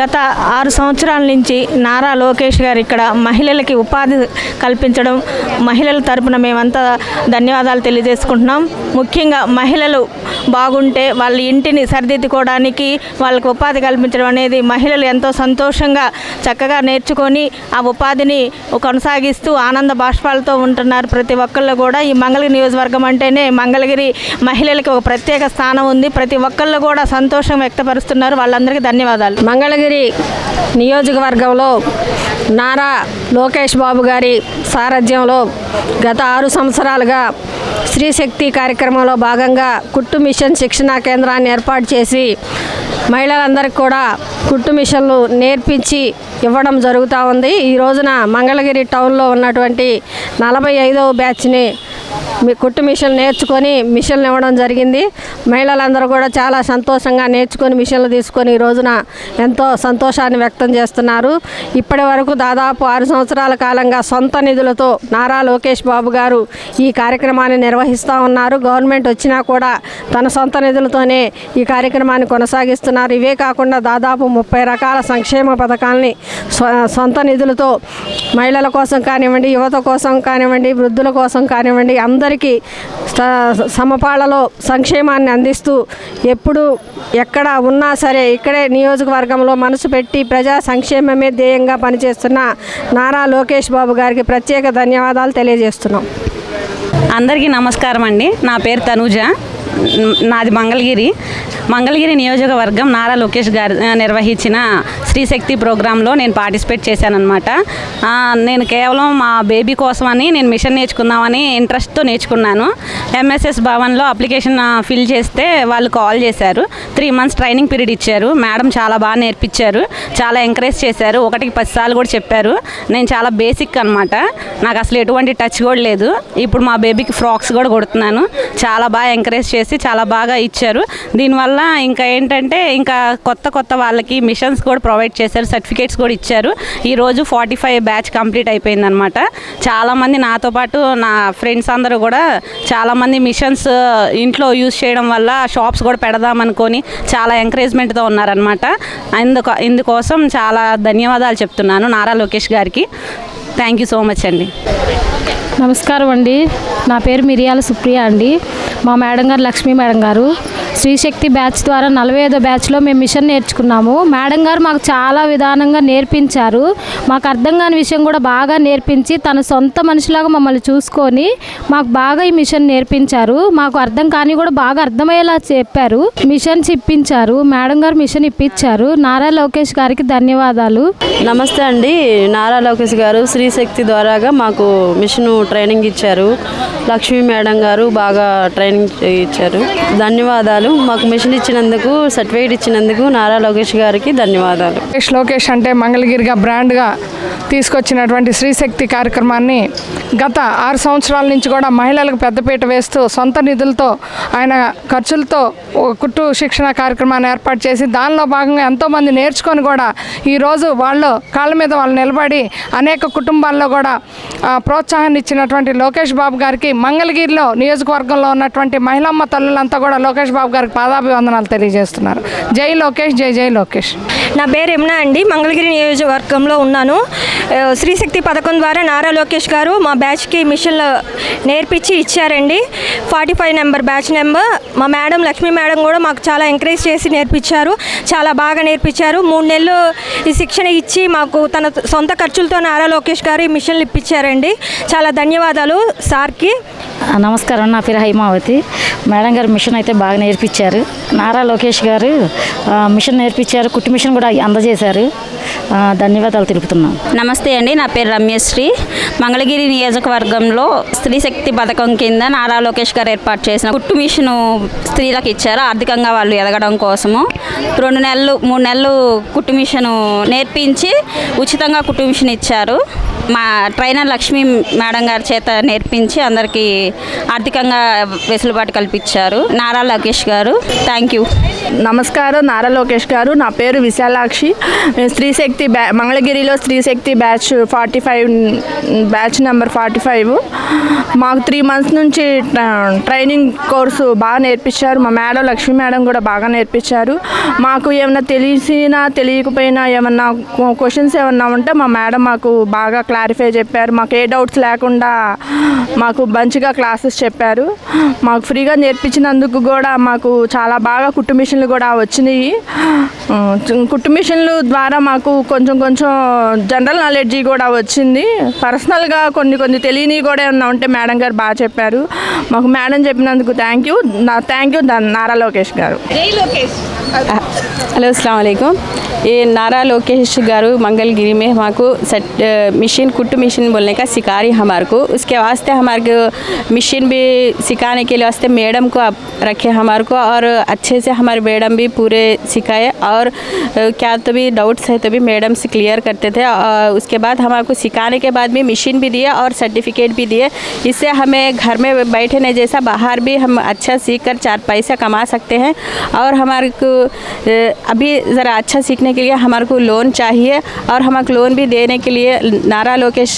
గత 6 సంవత్సరాల నుంచి నారా లోకేష్ గారు ఇక్కడ మహిళలకి ఉపాధి కల్పించడం, మహిళల తరపున మేమంతా ధన్యవాదాలు తెలియజేసుకుంటున్నాం. ముఖ్యంగా మహిళలు బాగుంటే వాళ్ళ ఇంటిని సరిదిద్దుకోవడానికి వాళ్ళకి ఉపాధి కల్పించడం అనేది మహిళలు ఎంతో సంతోషంగా చక్కగా నేర్చుకొని ఆ ఉపాధిని కొనసాగిస్తూ ఆనంద బాష్పాలతో ఉంటున్నారు. ప్రతి ఒక్కళ్ళు కూడా ఈ మంగళగిరి నియోజకవర్గం అంటేనే మంగళగిరి మహిళలకి ఒక ప్రత్యేక స్థానం ఉంది. ప్రతి ఒక్కళ్ళు కూడా సంతోషం వ్యక్తపరుస్తున్నారు. వాళ్ళందరికీ ధన్యవాదాలు. మంగళగిరి నియోజకవర్గంలో నారా లోకేష్ బాబు గారి సారథ్యంలో గత 6 సంవత్సరాలుగా స్త్రీశక్తి కార్యక్రమంలో భాగంగా కుట్టు మిషన్ శిక్షణా కేంద్రాన్ని ఏర్పాటు చేసి మహిళలందరికీ కూడా కుట్టు మిషన్లు నేర్పించి ఇవ్వడం జరుగుతూ ఉంది. ఈ రోజున మంగళగిరి టౌన్లో ఉన్నటువంటి 45వ బ్యాచ్ని కుట్టు మిషన్ నేర్చుకొని మిషన్లు ఇవ్వడం జరిగింది. మహిళలందరూ కూడా చాలా సంతోషంగా నేర్చుకొని మిషన్లు తీసుకొని ఈ రోజున ఎంతో సంతోషాన్ని వ్యక్తం చేస్తున్నారు. ఇప్పటి వరకు దాదాపు 6 సంవత్సరాల కాలంగా సొంత నిధులతో నారా లోకేష్ బాబు గారు ఈ కార్యక్రమాన్ని నిర్వహిస్తూ ఉన్నారు. గవర్నమెంట్ వచ్చినా కూడా తన సొంత నిధులతోనే ఈ కార్యక్రమాన్ని కొనసాగిస్తున్నారు. ఇవే కాకుండా దాదాపు 30 రకాల సంక్షేమ పథకాలని సొంత నిధులతో మహిళల కోసం కానివ్వండి, యువత కోసం కానివ్వండి, వృద్ధుల కోసం కానివ్వండి అందరికీ సమపాలలో సంక్షేమాన్ని అందిస్తూ ఎప్పుడు ఎక్కడ ఉన్నా సరే ఇక్కడే నియోజకవర్గంలో మనసు పెట్టి ప్రజా సంక్షేమమే ధ్యేయంగా పనిచేస్తున్న నారా లోకేష్ బాబు గారికి ప్రత్యేక ధన్యవాదాలు తెలియజేస్తున్నాం. అందరికీ నమస్కారం అండి. నా పేరు తనూజ. నాది మంగళగిరి నియోజకవర్గం నారా లోకేష్ గారు నిర్వహించిన స్త్రీశక్తి ప్రోగ్రాంలో నేను పార్టిసిపేట్ చేశానన్నమాట. నేను కేవలం మా బేబీ కోసమని నేను మిషన్ నేర్చుకుందామని ఇంట్రెస్ట్తో నేర్చుకున్నాను. ఎంఎస్ఎస్ భవన్లో అప్లికేషన్ ఫిల్ చేస్తే వాళ్ళు కాల్ చేశారు. 3 మంత్స్ ట్రైనింగ్ పీరియడ్ ఇచ్చారు. మేడం చాలా బాగా నేర్పించారు, చాలా ఎంకరేజ్ చేశారు. 1కి 10 సార్లు కూడా చెప్పారు. నేను చాలా బేసిక్ అనమాట, నాకు అసలు ఎటువంటి టచ్ కూడా లేదు. ఇప్పుడు మా బేబీకి ఫ్రాక్స్ కూడా కొడుతున్నాను. చాలా బాగా ఎంకరేజ్ చేసి చాలా బాగా ఇచ్చారు. దీనివల్ల ఇంకా ఏంటంటే ఇంకా కొత్త వాళ్ళకి మిషన్స్ కూడా ప్రొవైడ్ చేశారు, సర్టిఫికేట్స్ కూడా ఇచ్చారు. ఈరోజు 45 బ్యాచ్ కంప్లీట్ అయిపోయిందనమాట. చాలామంది నాతో పాటు నా ఫ్రెండ్స్ అందరూ కూడా చాలామంది మిషన్స్ ఇంట్లో యూజ్ చేయడం వల్ల షాప్స్ కూడా పెడదామనుకొని చాలా ఎంకరేజ్మెంట్తో ఉన్నారనమాట. ఇందుకోసం చాలా ధన్యవాదాలు చెప్తున్నాను నారా లోకేష్ గారికి. థ్యాంక్ యూ సో మచ్ అండి. నమస్కారం అండి. నా పేరు మిరియాల సుప్రియ అండి. మా మేడం గారు లక్ష్మీ మేడం గారు స్త్రీశక్తి బ్యాచ్ ద్వారా 45వ బ్యాచ్లో మేము మిషన్ నేర్చుకున్నాము. మేడం గారు మాకు చాలా విధానంగా నేర్పించారు. మాకు అర్థం కాని విషయం కూడా బాగా నేర్పించి తన సొంత మనిషిలాగా మమ్మల్ని చూసుకొని మాకు బాగా ఈ మిషన్ నేర్పించారు. మాకు అర్థం కాని కూడా బాగా అర్థమయ్యేలా చెప్పారు. మిషన్స్ ఇప్పించారు. మేడం గారు మిషన్ ఇప్పించారు. నారా లోకేష్ గారికి ధన్యవాదాలు. నమస్తే అండి. నారా లోకేష్ గారు స్త్రీశక్తి ద్వారాగా మాకు మిషన్ ట్రైనింగ్ ఇచ్చారు. లక్ష్మీ మేడం గారు బాగా ట్రైనింగ్ ఇచ్చారు. ధన్యవాదాలు. మాకు మిషన్ ఇచ్చినందుకు, సర్టిఫికేట్ ఇచ్చినందుకు నారా లోకేష్ గారికి ధన్యవాదాలు. లోకేష్ అంటే మంగళగిరిగా బ్రాండ్గా తీసుకొచ్చినటువంటి స్త్రీశక్తి కార్యక్రమాన్ని గత 6 సంవత్సరాల నుంచి కూడా మహిళలకు పెద్దపీట వేస్తూ సొంత నిధులతో ఆయన ఖర్చులతో కుట్టు శిక్షణ కార్యక్రమాన్ని ఏర్పాటు చేసి దానిలో భాగంగా ఎంతోమంది నేర్చుకొని కూడా ఈరోజు వాళ్ళు కాళ్ళ మీద వాళ్ళు నిలబడి అనేక కుటుంబాల్లో కూడా ప్రోత్సాహాన్ని ఇచ్చినటువంటి లోకేష్ బాబు గారికి మంగళగిరిలో నియోజకవర్గంలో ఉన్నటువంటి మహిళమ్మ తల్లులంతా కూడా లోకేష్ బాబు గారికి పాదాభివందనాలు తెలియజేస్తున్నారు. జై లోకేష్, జై జై లోకేష్. నా పేరు యమున అండి. మంగళగిరి నియోజకవర్గంలో ఉన్నాను. స్త్రీశక్తి పథకం ద్వారా నారా లోకేష్ గారు మా బ్యాచ్కి మిషన్లు నేర్పించి ఇచ్చారండి. 45 నెంబర్ బ్యాచ్ నెంబర్. మా మేడం లక్ష్మీ మేడం కూడా మాకు చాలా ఎంకరేజ్ చేసి నేర్పించారు. చాలా బాగా నేర్పించారు. 3 నెలలు ఈ శిక్షణ ఇచ్చి మాకు తన సొంత ఖర్చులతో నారా లోకేష్ గారు ఈ మిషన్లు ఇప్పించారండి. చాలా ధన్యవాదాలు సార్కి. నమస్కారం. నా పేరు హైమావతి. మేడం గారు మిషన్ అయితే బాగా నేర్పించారు. నారా లోకేష్ గారు మిషన్ నేర్పించారు. కుట్టు మిషన్ కూడా అందజేశారు. ధన్యవాదాలు తెలుపుతున్నాం. నమస్తే అండి. నా పేరు రమ్యశ్రీ. మంగళగిరి నియోజకవర్గంలో స్త్రీశక్తి పథకం కింద నారా లోకేష్ గారు ఏర్పాటు చేసిన కుట్టు మిషను స్త్రీలకు ఇచ్చారు. ఆర్థికంగా వాళ్ళు ఎదగడం కోసము 2 నెలలు 3 నెలలు కుట్టు మిషను నేర్పించి ఉచితంగా కుట్టు మిషన్ ఇచ్చారు. మా ట్రైనర్ లక్ష్మీ మేడం గారి చేత నేర్పించి అందరికీ ఆర్థికంగా వెసులుబాటు కల్పించారు నారా లోకేష్ గారు. Thank you. నమస్కారం, నారా లోకేష్ గారు. నా పేరు విశాలాక్షి. స్త్రీశక్తి మంగళగిరిలో స్త్రీశక్తి బ్యాచ్ 45 బ్యాచ్ నెంబర్ 45. మాకు 3 months నుంచి ట్రైనింగ్ కోర్సు బాగా నేర్పించారు. మా మేడం లక్ష్మీ మేడం కూడా బాగా నేర్పించారు. మాకు ఏమన్నా తెలిసినా తెలియకపోయినా ఏమన్నా క్వశ్చన్స్ ఏమన్నా ఉంటే మా మేడం మాకు బాగా క్లారిఫై చెప్పారు. మాకు ఏ డౌట్స్ లేకుండా మాకు మంచిగా క్లాసెస్ చెప్పారు. మాకు ఫ్రీగా నేర్పించినందుకు కూడా మాకు చాలా బాగా కుట్టు మిషన్లు కూడా వచ్చినాయి. కుట్టు మిషన్లు ద్వారా మాకు కొంచెం జనరల్ నాలెడ్జ్ కూడా వచ్చింది. పర్సనల్గా కొన్ని తెలియనివి కూడా ఏమన్నా ఉంటే మేడం గారు బాగా చెప్పారు. మాకు మేడం చెప్పినందుకు థ్యాంక్ యూ నారా లోకేష్ గారు. हेलो अस्सलाम वालेकुम. ये नारा लोकेश गारू मंगलगिरी में हमारे सेट मशीन कुट्टू मशीन बोलने का सिखा रही हमारे को. उसके वास्ते हमारे को मशीन भी सिखाने के लिए वास्ते मैडम को आप रखे हमारे को और अच्छे से हमारे मैडम भी पूरे सिखाए और क्या तो भी डाउट्स है तो भी मैडम से क्लियर करते थे. उसके बाद हमारे को सिखाने के बाद भी मशीन भी दिए और सर्टिफिकेट भी दिए. इससे हमें घर में बैठे नहीं जैसा बाहर भी हम अच्छा सीख कर 4 पैसा कमा सकते हैं. और हमारे को अभी ज़रा अच्छा सीखने के लिए हमारे को लोन चाहिए और हमारे लोन भी देने के लिए नारा लोकेश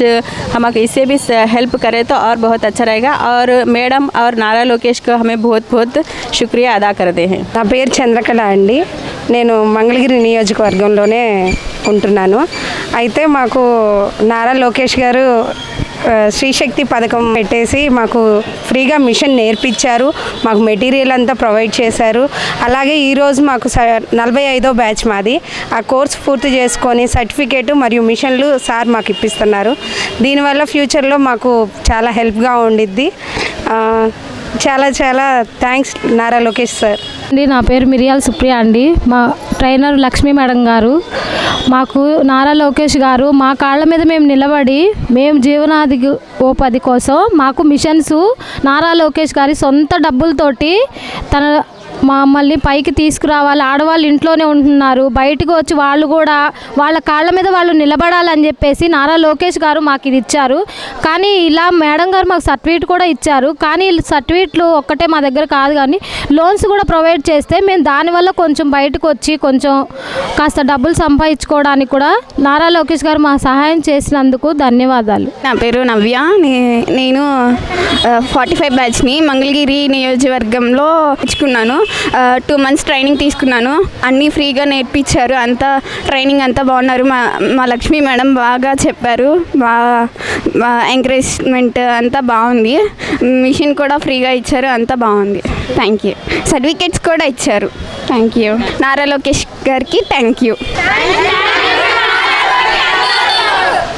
हमारे इससे भी हेल्प करे तो और बहुत अच्छा रहेगा. और मैडम और नारा लोकेश को हमें बहुत बहुत शुक्रिया अदा करते हैं. నా పేరు చంద్రకళ అండి. నేను మంగళగిరి నియోజకవర్గంలోనే ఉంటున్నాను. అయితే మాకు నారా లోకేష్ గారు శ్రీశక్తి పథకం పెట్టేసి మాకు ఫ్రీగా మిషన్ నేర్పించారు. మాకు మెటీరియల్ అంతా ప్రొవైడ్ చేశారు. అలాగే ఈరోజు మాకు 45వ బ్యాచ్ మాది. ఆ కోర్స్ పూర్తి చేసుకొని సర్టిఫికేటు మరియు మిషన్లు సార్ మాకు ఇప్పిస్తున్నారు. దీనివల్ల ఫ్యూచర్లో మాకు చాలా హెల్ప్గా ఉండిద్ది. చాలా థ్యాంక్స్ నారా లోకేష్ సార్. నా పేరు మిరియాల సుప్రియ అండి. మా ట్రైనర్ లక్ష్మీ మేడం గారు మాకు నారా లోకేష్ గారు మా కాళ్ళ మీద మేము నిలబడి మేము జీవనోపాధి కోసం మాకు మిషన్స్ నారా లోకేష్ గారి సొంత డబ్బులతోటి తన మమ్మల్ని పైకి తీసుకురావాలి. ఆడవాళ్ళు ఇంట్లోనే ఉంటున్నారు, బయటకు వచ్చి వాళ్ళు కూడా వాళ్ళ కాళ్ళ మీద వాళ్ళు నిలబడాలని చెప్పేసి నారా లోకేష్ గారు మాకు ఇది ఇచ్చారు. కానీ ఇలా మేడం గారు మాకు సర్టిఫికేట్ కూడా ఇచ్చారు. కానీ సర్టిఫికేట్లు ఒక్కటే మా దగ్గర కాదు, కానీ లోన్స్ కూడా ప్రొవైడ్ చేస్తే మేము దానివల్ల కొంచెం బయటకు వచ్చి కొంచెం కాస్త డబ్బులు సంపాదించుకోవడానికి కూడా నారా లోకేష్ గారు మా సహాయం చేసినందుకు ధన్యవాదాలు. నా పేరు నవ్య. నేను 45 బ్యాచ్ని మంగళగిరి నియోజకవర్గంలో తెచ్చుకున్నాను. 2 months ట్రైనింగ్ తీసుకున్నాను. అన్నీ ఫ్రీగా నేర్పించారు. అంతా ట్రైనింగ్ అంతా బాగున్నారు. మా లక్ష్మీ మేడం బాగా చెప్పారు. ఎంకరేజ్మెంట్ అంతా బాగుంది. మిషన్ కూడా ఫ్రీగా ఇచ్చారు. అంతా బాగుంది. Thank you. సర్టిఫికేట్స్ కూడా ఇచ్చారు. Thank you. నారా లోకేష్ గారికి థ్యాంక్ యూ.